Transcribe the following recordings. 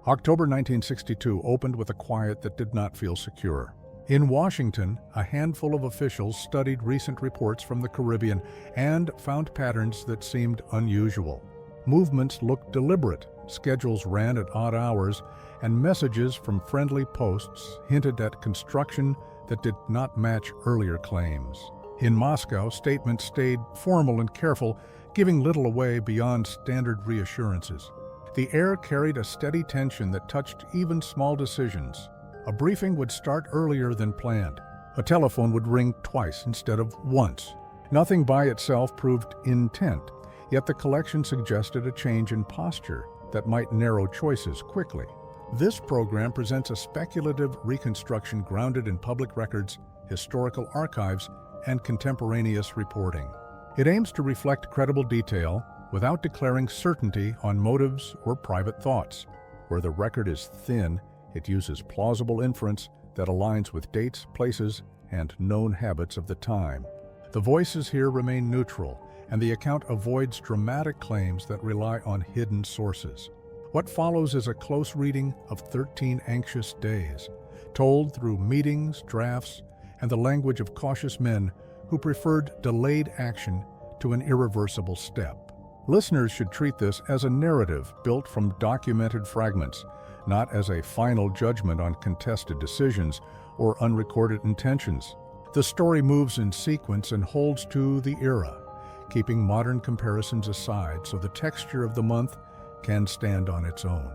October 1962 opened with a quiet that did not feel secure. In Washington, a handful of officials studied recent reports from the Caribbean and found patterns that seemed unusual. Movements looked deliberate, schedules ran at odd hours, and messages from friendly posts hinted at construction that did not match earlier claims. In Moscow, statements stayed formal and careful, giving little away beyond standard reassurances. The air carried a steady tension that touched even small decisions. A briefing would start earlier than planned. A telephone would ring twice instead of once. Nothing by itself proved intent, yet the collection suggested a change in posture that might narrow choices quickly. This program presents a speculative reconstruction grounded in public records, historical archives, and contemporaneous reporting. It aims to reflect credible detail without declaring certainty on motives or private thoughts. Where the record is thin, it uses plausible inference that aligns with dates, places, and known habits of the time. The voices here remain neutral, and the account avoids dramatic claims that rely on hidden sources. What follows is a close reading of 13 anxious days, told through meetings, drafts, and the language of cautious men who preferred delayed action to an irreversible step. Listeners should treat this as a narrative built from documented fragments, not as a final judgment on contested decisions or unrecorded intentions. The story moves in sequence and holds to the era, keeping modern comparisons aside so the texture of the month can stand on its own.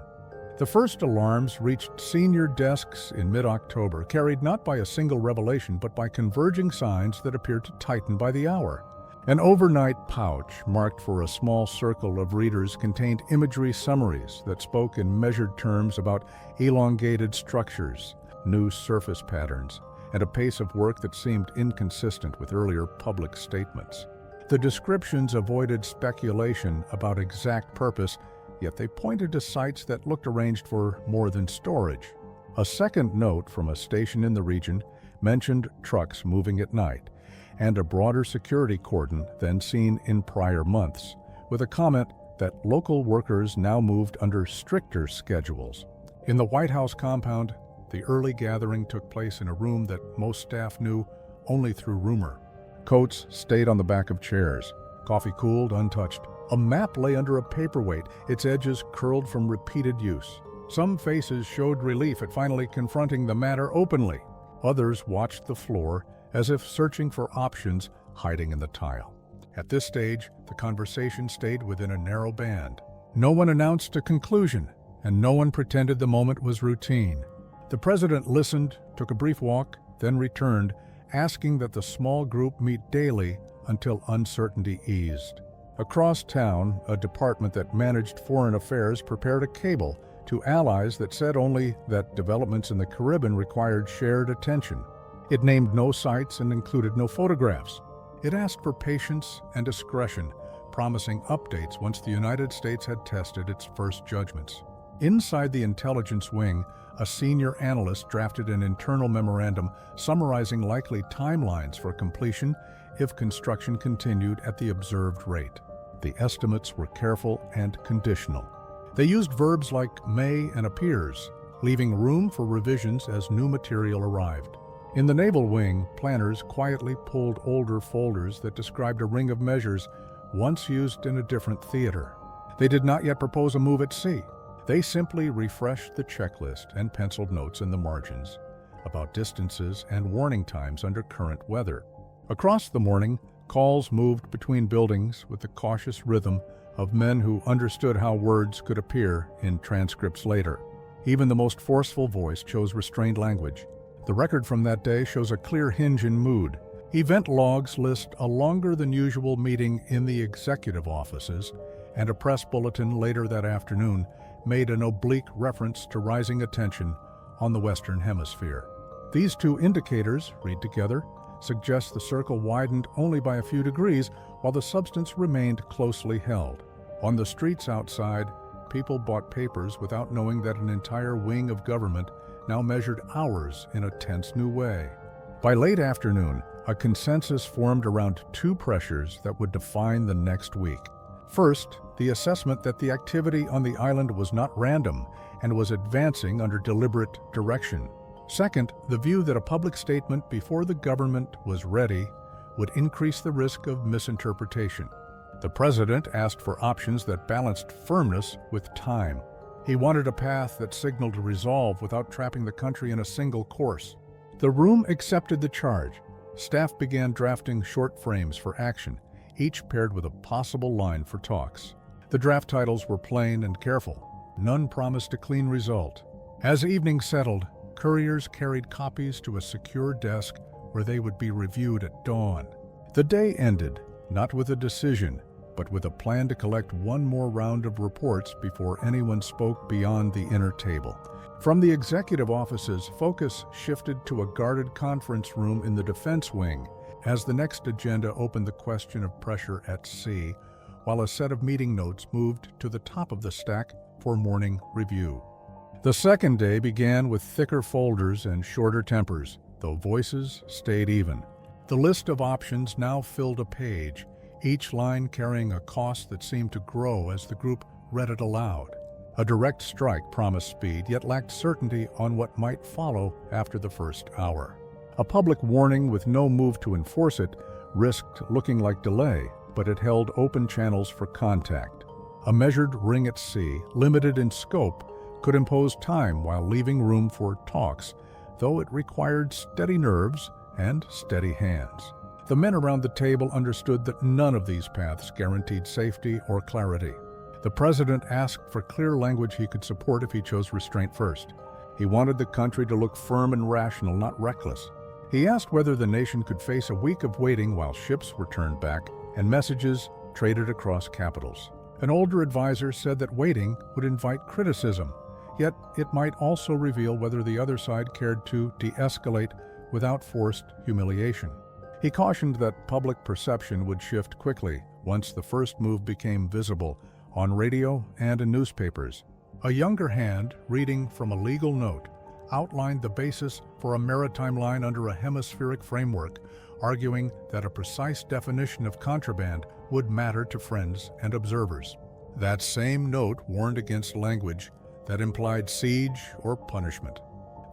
The first alarms reached senior desks in mid-October, carried not by a single revelation but by converging signs that appeared to tighten by the hour. An overnight pouch marked for a small circle of readers contained imagery summaries that spoke in measured terms about elongated structures, new surface patterns, and a pace of work that seemed inconsistent with earlier public statements. The descriptions avoided speculation about exact purpose, yet they pointed to sites that looked arranged for more than storage. A second note from a station in the region mentioned trucks moving at night, and a broader security cordon than seen in prior months, with a comment that local workers now moved under stricter schedules. In the White House compound, the early gathering took place in a room that most staff knew only through rumor. Coats stayed on the back of chairs, coffee cooled, untouched. A map lay under a paperweight, its edges curled from repeated use. Some faces showed relief at finally confronting the matter openly. Others watched the floor as if searching for options hiding in the tile. At this stage, the conversation stayed within a narrow band. No one announced a conclusion, and no one pretended the moment was routine. The president listened, took a brief walk, then returned, asking that the small group meet daily until uncertainty eased. Across town, a department that managed foreign affairs prepared a cable to allies that said only that developments in the Caribbean required shared attention. It named no sites and included no photographs. It asked for patience and discretion, promising updates once the United States had tested its first judgments. Inside the intelligence wing, a senior analyst drafted an internal memorandum summarizing likely timelines for completion if construction continued at the observed rate. The estimates were careful and conditional. They used verbs like may and appears, leaving room for revisions as new material arrived. In the naval wing, planners quietly pulled older folders that described a ring of measures once used in a different theater. They did not yet propose a move at sea. They simply refreshed the checklist and penciled notes in the margins about distances and warning times under current weather. Across the morning, calls moved between buildings with the cautious rhythm of men who understood how words could appear in transcripts later. Even the most forceful voice chose restrained language. The record from that day shows a clear hinge in mood. Event logs list a longer than usual meeting in the executive offices, and a press bulletin later that afternoon made an oblique reference to rising attention on the Western Hemisphere. These two indicators, read together, suggest the circle widened only by a few degrees while the substance remained closely held. On the streets outside, people bought papers without knowing that an entire wing of government now measured hours in a tense new way. By late afternoon, a consensus formed around two pressures that would define the next week. First, the assessment that the activity on the island was not random and was advancing under deliberate direction. Second, the view that a public statement before the government was ready would increase the risk of misinterpretation. The president asked for options that balanced firmness with time. He wanted a path that signaled resolve without trapping the country in a single course. The room accepted the charge. Staff began drafting short frames for action, each paired with a possible line for talks. The draft titles were plain and careful. None promised a clean result. As evening settled, couriers carried copies to a secure desk where they would be reviewed at dawn. The day ended, not with a decision, but with a plan to collect one more round of reports before anyone spoke beyond the inner table. From the executive offices, focus shifted to a guarded conference room in the defense wing as the next agenda opened the question of pressure at sea, while a set of meeting notes moved to the top of the stack for morning review. The second day began with thicker folders and shorter tempers, though voices stayed even. The list of options now filled a page, each line carrying a cost that seemed to grow as the group read it aloud. A direct strike promised speed, yet lacked certainty on what might follow after the first hour. A public warning with no move to enforce it risked looking like delay, but it held open channels for contact. A measured ring at sea, limited in scope, could impose time while leaving room for talks, though it required steady nerves and steady hands. The men around the table understood that none of these paths guaranteed safety or clarity. The president asked for clear language he could support if he chose restraint first. He wanted the country to look firm and rational, not reckless. He asked whether the nation could face a week of waiting while ships were turned back and messages traded across capitals. An older advisor said that waiting would invite criticism, yet it might also reveal whether the other side cared to de-escalate without forced humiliation. He cautioned that public perception would shift quickly once the first move became visible on radio and in newspapers. A younger hand, reading from a legal note, outlined the basis for a maritime line under a hemispheric framework, arguing that a precise definition of contraband would matter to friends and observers. That same note warned against language that implied siege or punishment.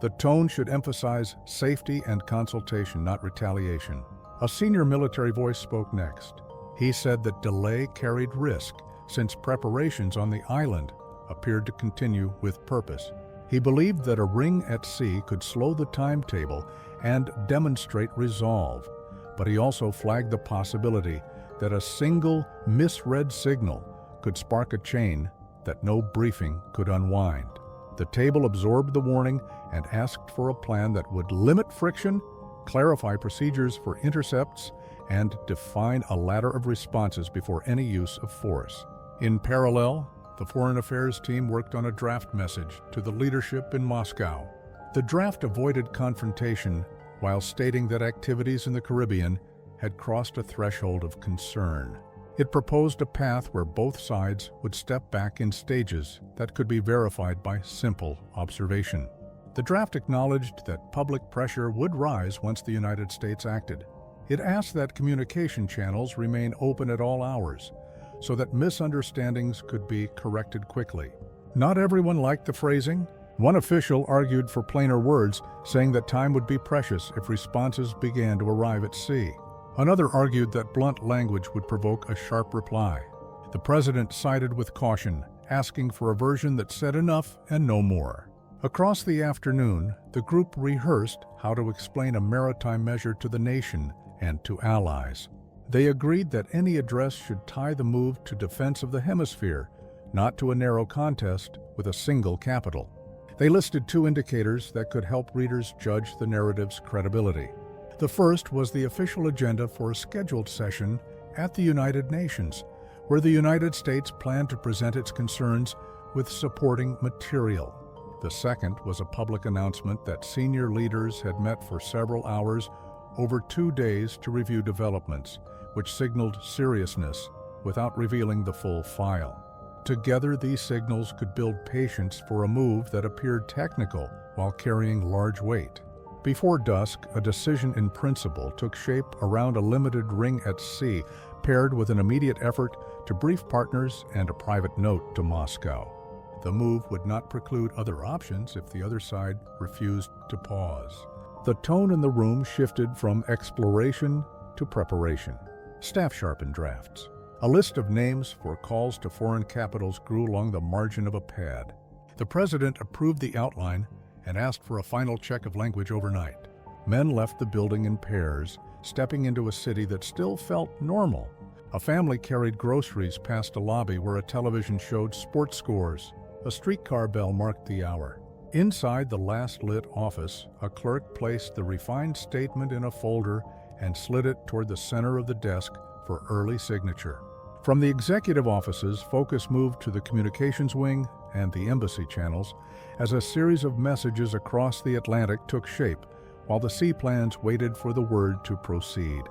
The tone should emphasize safety and consultation, not retaliation. A senior military voice spoke next. He said that delay carried risk, since preparations on the island appeared to continue with purpose. He believed that a ring at sea could slow the timetable and demonstrate resolve, but he also flagged the possibility that a single misread signal could spark a chain that no briefing could unwind. The table absorbed the warning and asked for a plan that would limit friction, clarify procedures for intercepts, and define a ladder of responses before any use of force. In parallel, the Foreign Affairs team worked on a draft message to the leadership in Moscow. The draft avoided confrontation while stating that activities in the Caribbean had crossed a threshold of concern. It proposed a path where both sides would step back in stages that could be verified by simple observation. The draft acknowledged that public pressure would rise once the United States acted. It asked that communication channels remain open at all hours, so that misunderstandings could be corrected quickly. Not everyone liked the phrasing. One official argued for plainer words, saying that time would be precious if responses began to arrive at sea. Another argued that blunt language would provoke a sharp reply. The president sided with caution, asking for a version that said enough and no more. Across the afternoon, the group rehearsed how to explain a maritime measure to the nation and to allies. They agreed that any address should tie the move to defense of the hemisphere, not to a narrow contest with a single capital. They listed 2 indicators that could help readers judge the narrative's credibility. The first was the official agenda for a scheduled session at the United Nations, where the United States planned to present its concerns with supporting material. The second was a public announcement that senior leaders had met for several hours over 2 days to review developments, which signaled seriousness without revealing the full file. Together, these signals could build patience for a move that appeared technical while carrying large weight. Before dusk, a decision in principle took shape around a limited ring at sea, paired with an immediate effort to brief partners and a private note to Moscow. The move would not preclude other options if the other side refused to pause. The tone in the room shifted from exploration to preparation. Staff sharpened drafts. A list of names for calls to foreign capitals grew along the margin of a pad. The president approved the outline and asked for a final check of language overnight. Men left the building in pairs, stepping into a city that still felt normal. A family carried groceries past a lobby where a television showed sports scores. A streetcar bell marked the hour. Inside the last lit office, a clerk placed the refined statement in a folder and slid it toward the center of the desk for early signature. From the executive offices, focus moved to the communications wing and the embassy channels as a series of messages across the Atlantic took shape, while the seaplanes waited for the word to proceed.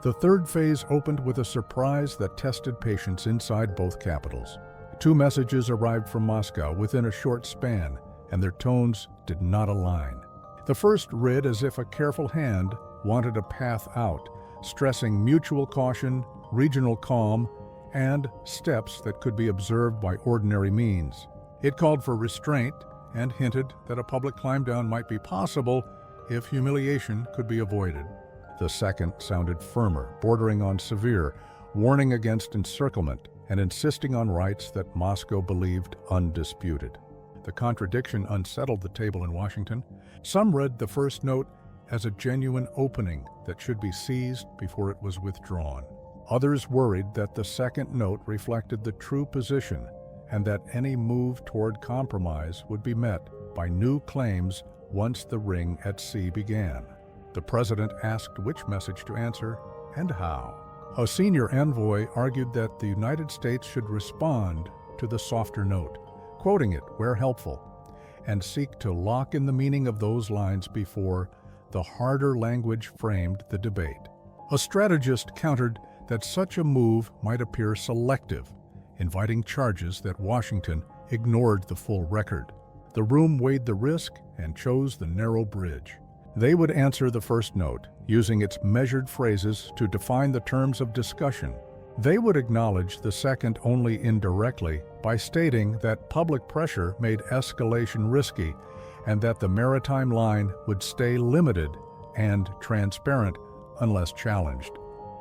The third phase opened with a surprise that tested patience inside both capitals. 2 messages arrived from Moscow within a short span, and their tones did not align. The first read as if a careful hand wanted a path out, stressing mutual caution, regional calm, and steps that could be observed by ordinary means. It called for restraint and hinted that a public climb-down might be possible if humiliation could be avoided. The second sounded firmer, bordering on severe, warning against encirclement and insisting on rights that Moscow believed undisputed. The contradiction unsettled the table in Washington. Some read the first note as a genuine opening that should be seized before it was withdrawn. Others worried that the second note reflected the true position and that any move toward compromise would be met by new claims once the ring at sea began. The president asked which message to answer and how. A senior envoy argued that the United States should respond to the softer note, quoting it where helpful, and seek to lock in the meaning of those lines before the harder language framed the debate. A strategist countered that such a move might appear selective, inviting charges that Washington ignored the full record. The room weighed the risk and chose the narrow bridge. They would answer the first note, using its measured phrases to define the terms of discussion. They would acknowledge the second only indirectly by stating that public pressure made escalation risky and that the maritime line would stay limited and transparent unless challenged.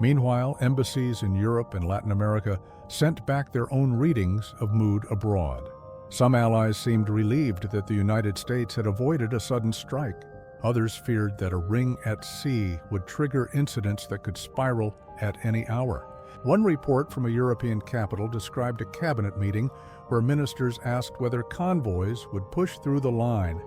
Meanwhile, embassies in Europe and Latin America sent back their own readings of mood abroad. Some allies seemed relieved that the United States had avoided a sudden strike. Others feared that a ring at sea would trigger incidents that could spiral at any hour. One report from a European capital described a cabinet meeting where ministers asked whether convoys would push through the line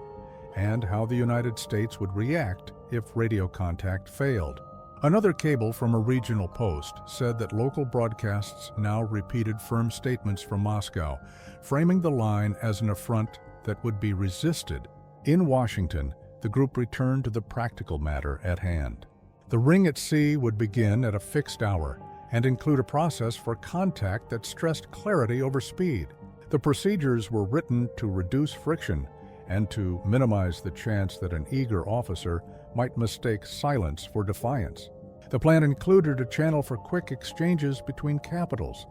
and how the United States would react if radio contact failed. Another cable from a regional post said that local broadcasts now repeated firm statements from Moscow, framing the line as an affront that would be resisted. In Washington, the group returned to the practical matter at hand. The ring at sea would begin at a fixed hour and include a process for contact that stressed clarity over speed. The procedures were written to reduce friction and to minimize the chance that an eager officer might mistake silence for defiance. The plan included a channel for quick exchanges between capitals,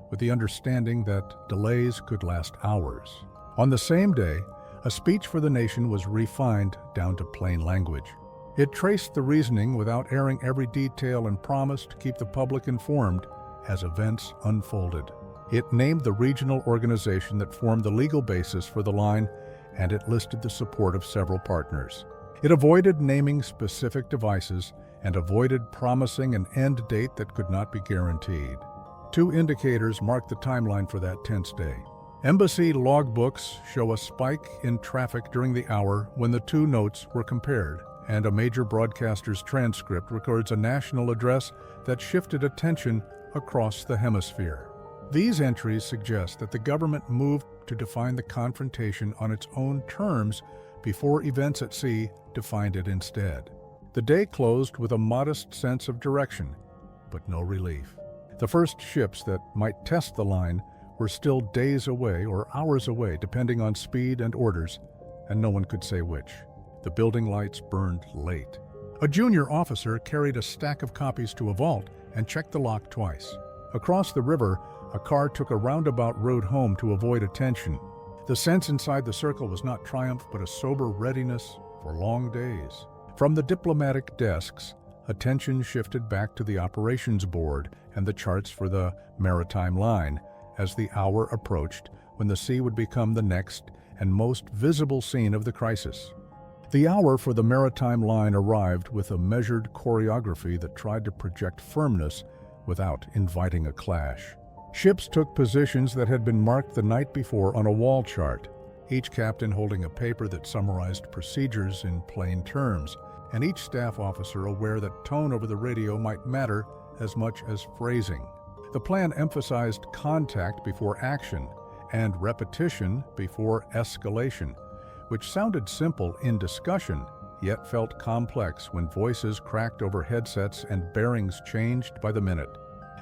with the understanding that delays could last hours. On the same day, a speech for the nation was refined down to plain language. It traced the reasoning without airing every detail and promised to keep the public informed as events unfolded. It named the regional organization that formed the legal basis for the line, and it listed the support of several partners. It avoided naming specific devices and avoided promising an end date that could not be guaranteed. 2 indicators marked the timeline for that tense day. Embassy logbooks show a spike in traffic during the hour when the 2 notes were compared, and a major broadcaster's transcript records a national address that shifted attention across the hemisphere. These entries suggest that the government moved to define the confrontation on its own terms before events at sea defined it instead. The day closed with a modest sense of direction, but no relief. The first ships that might test the line were still days away or hours away, depending on speed and orders, and no one could say which. The building lights burned late. A junior officer carried a stack of copies to a vault and checked the lock twice. Across the river, a car took a roundabout road home to avoid attention. The sense inside the circle was not triumph, but a sober readiness for long days. From the diplomatic desks, attention shifted back to the operations board and the charts for the maritime line as the hour approached when the sea would become the next and most visible scene of the crisis. The hour for the maritime line arrived with a measured choreography that tried to project firmness without inviting a clash. Ships took positions that had been marked the night before on a wall chart, each captain holding a paper that summarized procedures in plain terms, and each staff officer aware that tone over the radio might matter as much as phrasing. The plan emphasized contact before action and repetition before escalation, which sounded simple in discussion, yet felt complex when voices cracked over headsets and bearings changed by the minute.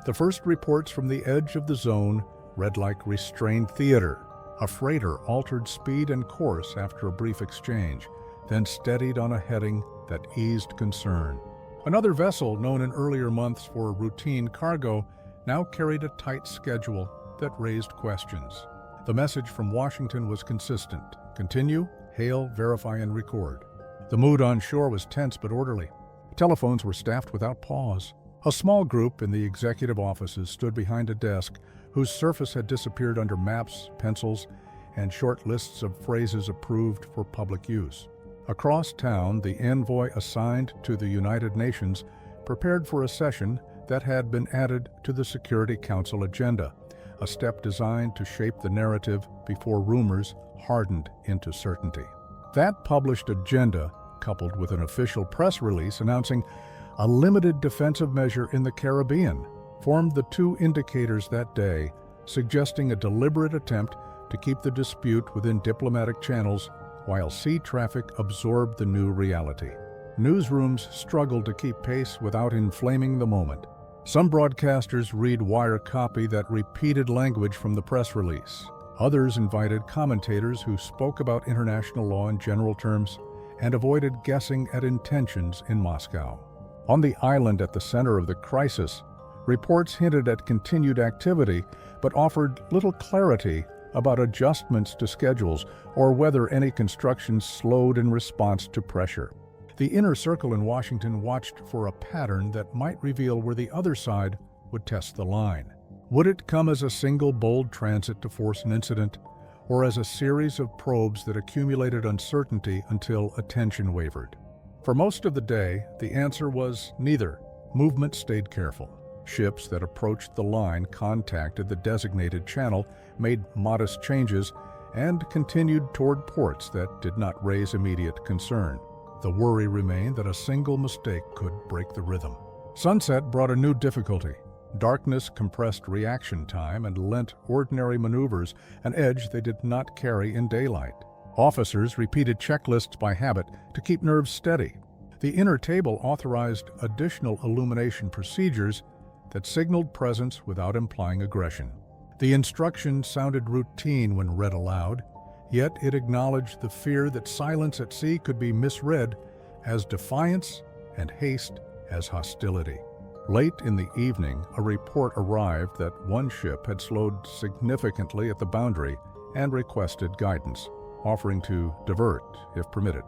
The first reports from the edge of the zone read like restrained theater. A freighter altered speed and course after a brief exchange, then steadied on a heading that eased concern. Another vessel, known in earlier months for routine cargo, now carried a tight schedule that raised questions. The message from Washington was consistent: continue, hail, verify, and record. The mood on shore was tense but orderly. Telephones were staffed without pause. A small group in the executive offices stood behind a desk whose surface had disappeared under maps, pencils, and short lists of phrases approved for public use. Across town, the envoy assigned to the United Nations prepared for a session that had been added to the Security Council agenda, a step designed to shape the narrative before rumors hardened into certainty. That published agenda, coupled with an official press release announcing a limited defensive measure in the Caribbean, formed the two indicators that day, suggesting a deliberate attempt to keep the dispute within diplomatic channels while sea traffic absorbed the new reality. Newsrooms struggled to keep pace without inflaming the moment. Some broadcasters read wire copy that repeated language from the press release. Others invited commentators who spoke about international law in general terms and avoided guessing at intentions in Moscow. On the island at the center of the crisis, reports hinted at continued activity but offered little clarity about adjustments to schedules or whether any construction slowed in response to pressure. The inner circle in Washington watched for a pattern that might reveal where the other side would test the line. Would it come as a single bold transit to force an incident, or as a series of probes that accumulated uncertainty until attention wavered? For most of the day, the answer was neither. Movement stayed careful. Ships that approached the line contacted the designated channel, made modest changes, and continued toward ports that did not raise immediate concern. The worry remained that a single mistake could break the rhythm. Sunset brought a new difficulty. Darkness compressed reaction time and lent ordinary maneuvers an edge they did not carry in daylight. Officers repeated checklists by habit to keep nerves steady. The inner table authorized additional illumination procedures that signaled presence without implying aggression. The instruction sounded routine when read aloud, yet it acknowledged the fear that silence at sea could be misread as defiance and haste as hostility. Late in the evening, a report arrived that one ship had slowed significantly at the boundary and requested guidance, offering to divert if permitted.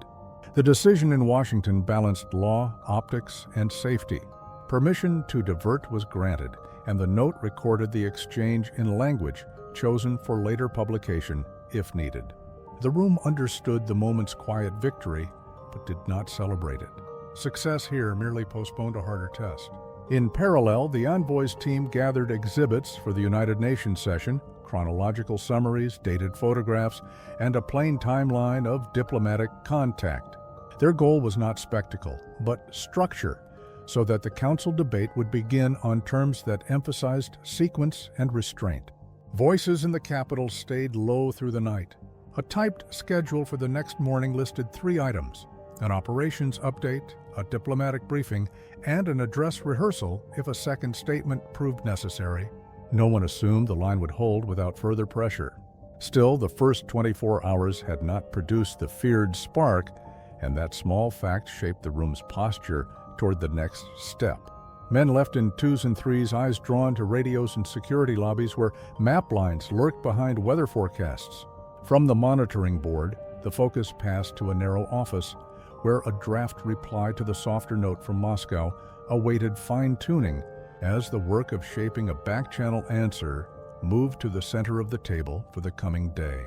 The decision in Washington balanced law, optics, and safety. Permission to divert was granted, and the note recorded the exchange in language chosen for later publication if needed. The room understood the moment's quiet victory, but did not celebrate it. Success here merely postponed a harder test. In parallel, the envoy's team gathered exhibits for the United Nations session, chronological summaries, dated photographs, and a plain timeline of diplomatic contact. Their goal was not spectacle, but structure, so that the council debate would begin on terms that emphasized sequence and restraint. Voices in the Capitol stayed low through the night. A typed schedule for the next morning listed 3 items: an operations update, a diplomatic briefing, and an address rehearsal if a second statement proved necessary. No one assumed the line would hold without further pressure. Still, the first 24 hours had not produced the feared spark, and that small fact shaped the room's posture toward the next step. Men left in twos and threes, eyes drawn to radios and security lobbies where map lines lurked behind weather forecasts. From the monitoring board, the focus passed to a narrow office where a draft reply to the softer note from Moscow awaited fine-tuning as the work of shaping a back-channel answer moved to the center of the table for the coming day.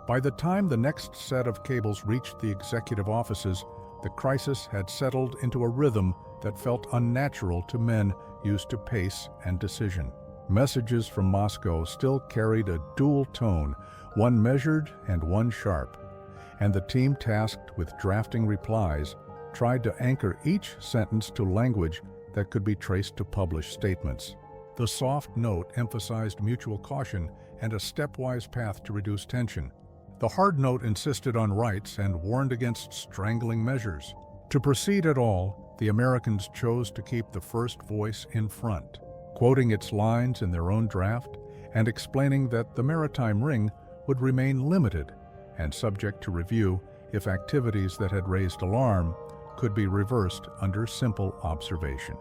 By the time the next set of cables reached the executive offices, the crisis had settled into a rhythm that felt unnatural to men used to pace and decision. Messages from Moscow still carried a dual tone, one measured and one sharp, and the team tasked with drafting replies tried to anchor each sentence to language that could be traced to published statements. The soft note emphasized mutual caution and a stepwise path to reduce tension. The hard note insisted on rights and warned against strangling measures. To proceed at all, the Americans chose to keep the first voice in front, quoting its lines in their own draft and explaining that the maritime ring would remain limited and subject to review if activities that had raised alarm could be reversed under simple observation.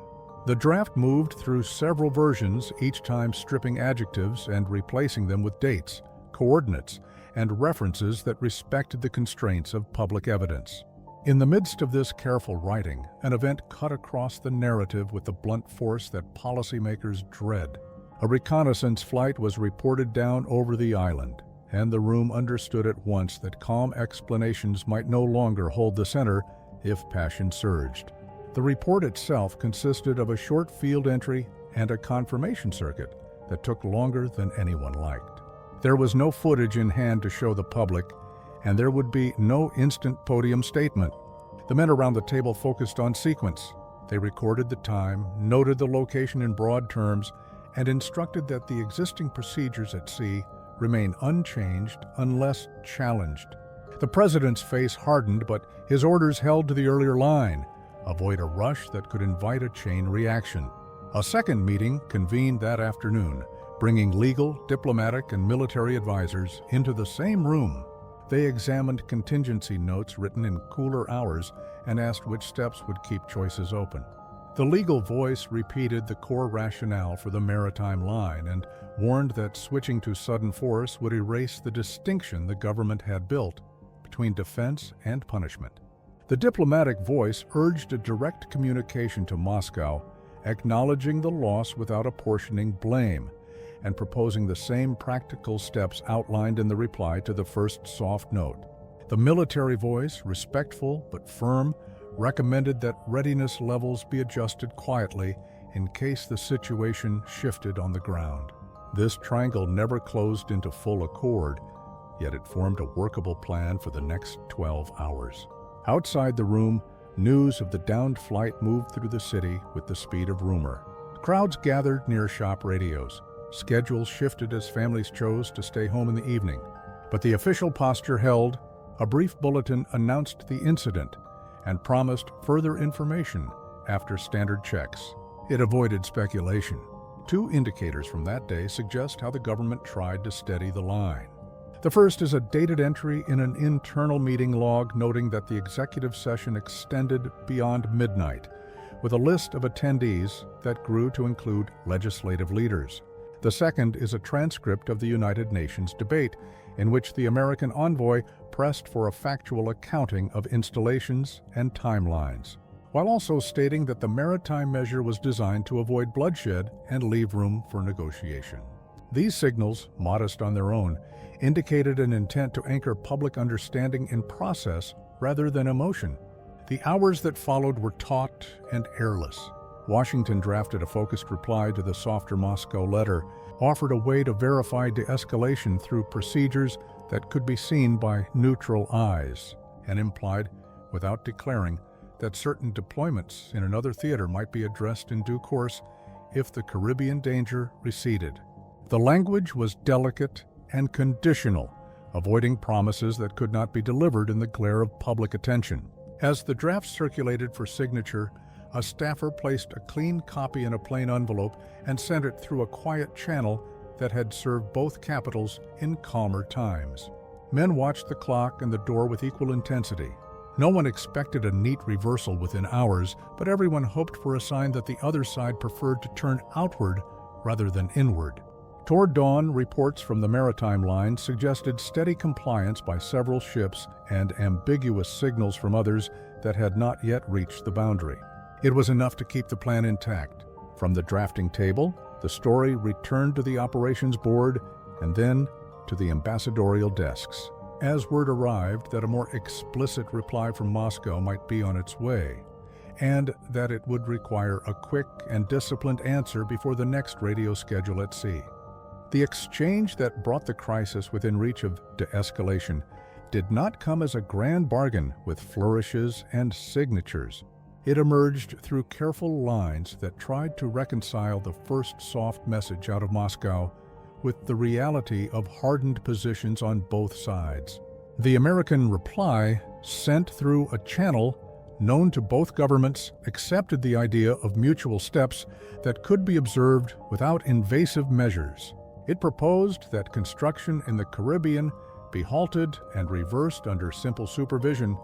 The draft moved through several versions, each time stripping adjectives and replacing them with dates, coordinates, and references that respected the constraints of public evidence. In the midst of this careful writing, an event cut across the narrative with the blunt force that policymakers dread. A reconnaissance flight was reported down over the island, and the room understood at once that calm explanations might no longer hold the center if passion surged. The report itself consisted of a short field entry and a confirmation circuit that took longer than anyone liked. There was no footage in hand to show the public, and there would be no instant podium statement. The men around the table focused on sequence. They recorded the time, noted the location in broad terms, and instructed that the existing procedures at sea remain unchanged unless challenged. The president's face hardened, but his orders held to the earlier line: avoid a rush that could invite a chain reaction. A second meeting convened that afternoon, bringing legal, diplomatic, and military advisors into the same room. They examined contingency notes written in cooler hours and asked which steps would keep choices open. The legal voice repeated the core rationale for the maritime line and warned that switching to sudden force would erase the distinction the government had built between defense and punishment. The diplomatic voice urged a direct communication to Moscow, acknowledging the loss without apportioning blame, and proposing the same practical steps outlined in the reply to the first soft note. The military voice, respectful but firm, recommended that readiness levels be adjusted quietly in case the situation shifted on the ground. This triangle never closed into full accord, yet it formed a workable plan for the next 12 hours. Outside the room, news of the downed flight moved through the city with the speed of rumor. Crowds gathered near shop radios. Schedules shifted as families chose to stay home in the evening. But the official posture held. A brief bulletin announced the incident and promised further information after standard checks. It avoided speculation. Two indicators from that day suggest how the government tried to steady the line. The first is a dated entry in an internal meeting log noting that the executive session extended beyond midnight, with a list of attendees that grew to include legislative leaders. The second is a transcript of the United Nations debate, in which the American envoy pressed for a factual accounting of installations and timelines, while also stating that the maritime measure was designed to avoid bloodshed and leave room for negotiation. These signals, modest on their own, indicated an intent to anchor public understanding in process rather than emotion. The hours that followed were taut and airless. Washington drafted a focused reply to the softer Moscow letter, offered a way to verify de-escalation through procedures that could be seen by neutral eyes, and implied, without declaring, that certain deployments in another theater might be addressed in due course if the Caribbean danger receded. The language was delicate and conditional, avoiding promises that could not be delivered in the glare of public attention. As the draft circulated for signature, a staffer placed a clean copy in a plain envelope and sent it through a quiet channel that had served both capitals in calmer times. Men watched the clock and the door with equal intensity. No one expected a neat reversal within hours, but everyone hoped for a sign that the other side preferred to turn outward rather than inward. Toward dawn, reports from the maritime line suggested steady compliance by several ships and ambiguous signals from others that had not yet reached the boundary. It was enough to keep the plan intact. From the drafting table, the story returned to the operations board and then to the ambassadorial desks. As word arrived that a more explicit reply from Moscow might be on its way, and that it would require a quick and disciplined answer before the next radio schedule at sea. The exchange that brought the crisis within reach of de-escalation did not come as a grand bargain with flourishes and signatures. It emerged through careful lines that tried to reconcile the first soft message out of Moscow with the reality of hardened positions on both sides. The American reply, sent through a channel known to both governments, accepted the idea of mutual steps that could be observed without invasive measures. It proposed that construction in the Caribbean be halted and reversed under simple supervision,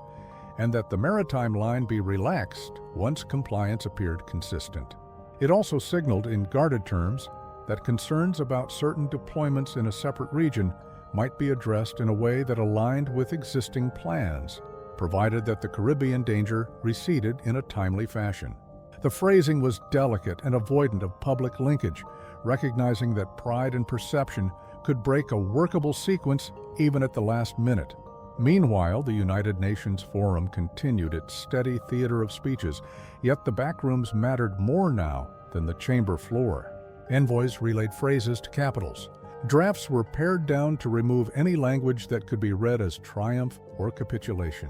and that the maritime line be relaxed once compliance appeared consistent. It also signaled in guarded terms that concerns about certain deployments in a separate region might be addressed in a way that aligned with existing plans, provided that the Caribbean danger receded in a timely fashion. The phrasing was delicate and avoidant of public linkage, recognizing that pride and perception could break a workable sequence even at the last minute. Meanwhile, the United Nations Forum continued its steady theater of speeches, yet the backrooms mattered more now than the chamber floor. Envoys relayed phrases to capitals. Drafts were pared down to remove any language that could be read as triumph or capitulation.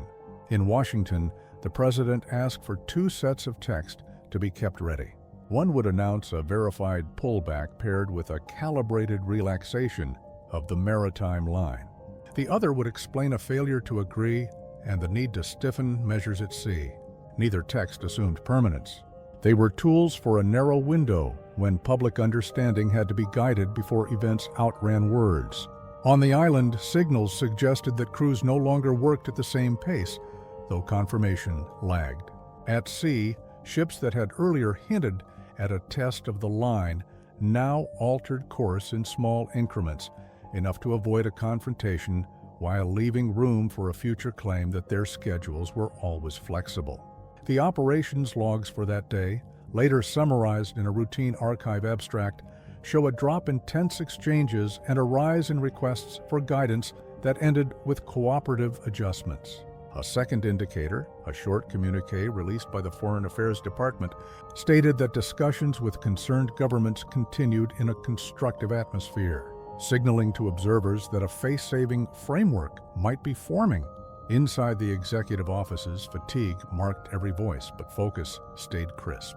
In Washington, the president asked for 2 sets of text to be kept ready. One would announce a verified pullback paired with a calibrated relaxation of the maritime line. The other would explain a failure to agree and the need to stiffen measures at sea. Neither text assumed permanence. They were tools for a narrow window when public understanding had to be guided before events outran words. On the island, signals suggested that crews no longer worked at the same pace, though confirmation lagged. At sea, ships that had earlier hinted at a test of the line now altered course in small increments, enough to avoid a confrontation while leaving room for a future claim that their schedules were always flexible. The operations logs for that day, later summarized in a routine archive abstract, show a drop in tense exchanges and a rise in requests for guidance that ended with cooperative adjustments. A second indicator, a short communiqué released by the Foreign Affairs Department, stated that discussions with concerned governments continued in a constructive atmosphere, signaling to observers that a face-saving framework might be forming. Inside the executive offices, fatigue marked every voice, but focus stayed crisp.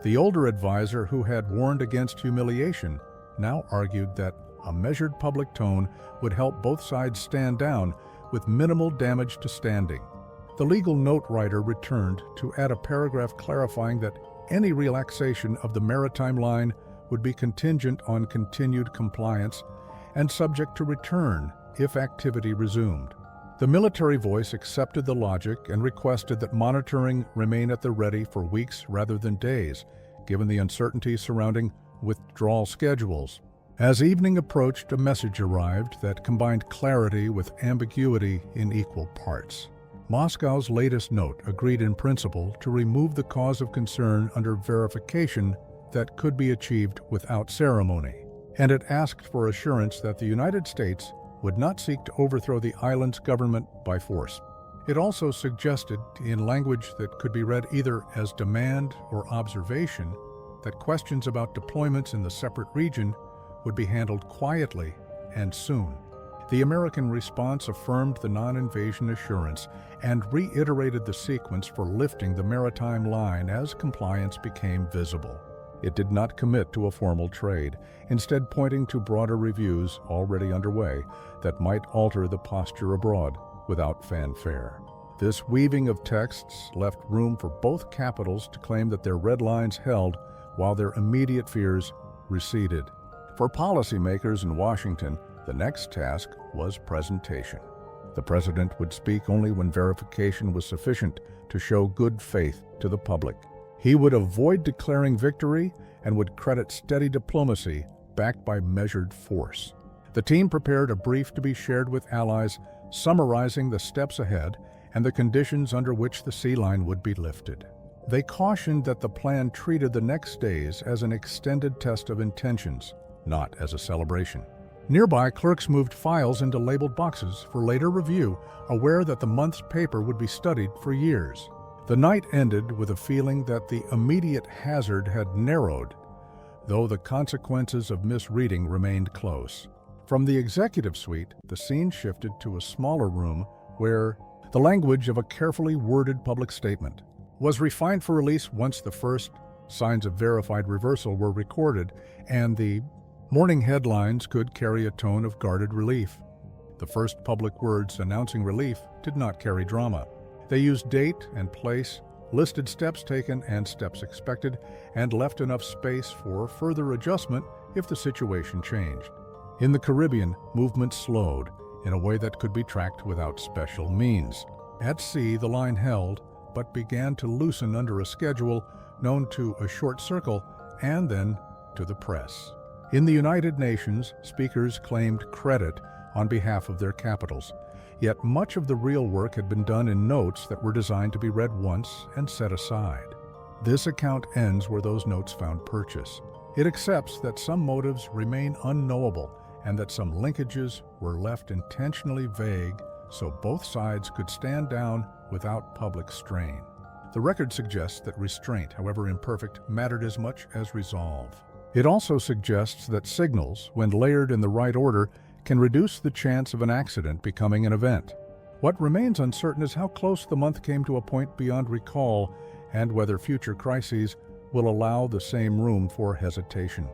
The older advisor who had warned against humiliation now argued that a measured public tone would help both sides stand down with minimal damage to standing. The legal note writer returned to add a paragraph clarifying that any relaxation of the maritime line would be contingent on continued compliance and subject to return if activity resumed. The military voice accepted the logic and requested that monitoring remain at the ready for weeks rather than days, given the uncertainty surrounding withdrawal schedules. As evening approached, a message arrived that combined clarity with ambiguity in equal parts. Moscow's latest note agreed in principle to remove the cause of concern under verification that could be achieved without ceremony, and it asked for assurance that the United States would not seek to overthrow the island's government by force. It also suggested, in language that could be read either as demand or observation, that questions about deployments in the separate region would be handled quietly and soon. The American response affirmed the non-invasion assurance and reiterated the sequence for lifting the maritime line as compliance became visible. It did not commit to a formal trade, instead pointing to broader reviews already underway that might alter the posture abroad without fanfare. This weaving of texts left room for both capitals to claim that their red lines held while their immediate fears receded. For policymakers in Washington, the next task was presentation. The president would speak only when verification was sufficient to show good faith to the public. He would avoid declaring victory and would credit steady diplomacy backed by measured force. The team prepared a brief to be shared with allies, summarizing the steps ahead and the conditions under which the sea line would be lifted. They cautioned that the plan treated the next days as an extended test of intentions, not as a celebration. Nearby, clerks moved files into labeled boxes for later review, aware that the month's paper would be studied for years. The night ended with a feeling that the immediate hazard had narrowed, though the consequences of misreading remained close. From the executive suite, the scene shifted to a smaller room where the language of a carefully worded public statement was refined for release once the first signs of verified reversal were recorded and the morning headlines could carry a tone of guarded relief. The first public words announcing relief did not carry drama. They used date and place, listed steps taken and steps expected, and left enough space for further adjustment if the situation changed. In the Caribbean, movement slowed in a way that could be tracked without special means. At sea, the line held, but began to loosen under a schedule known to a short circle and then to the press. In the United Nations, speakers claimed credit on behalf of their capitals, yet much of the real work had been done in notes that were designed to be read once and set aside. This account ends where those notes found purchase. It accepts that some motives remain unknowable and that some linkages were left intentionally vague so both sides could stand down without public strain. The record suggests that restraint, however imperfect, mattered as much as resolve. It also suggests that signals, when layered in the right order, can reduce the chance of an accident becoming an event. What remains uncertain is how close the month came to a point beyond recall and whether future crises will allow the same room for hesitation.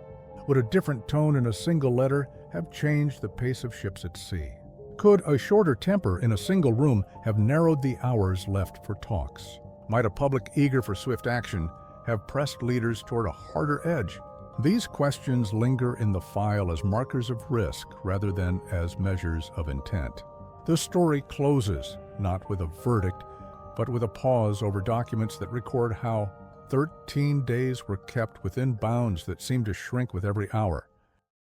Would a different tone in a single letter have changed the pace of ships at sea? Could a shorter temper in a single room have narrowed the hours left for talks? Might a public eager for swift action have pressed leaders toward a harder edge? These questions linger in the file as markers of risk rather than as measures of intent. The story closes not with a verdict, but with a pause over documents that record how 13 days were kept within bounds that seemed to shrink with every hour.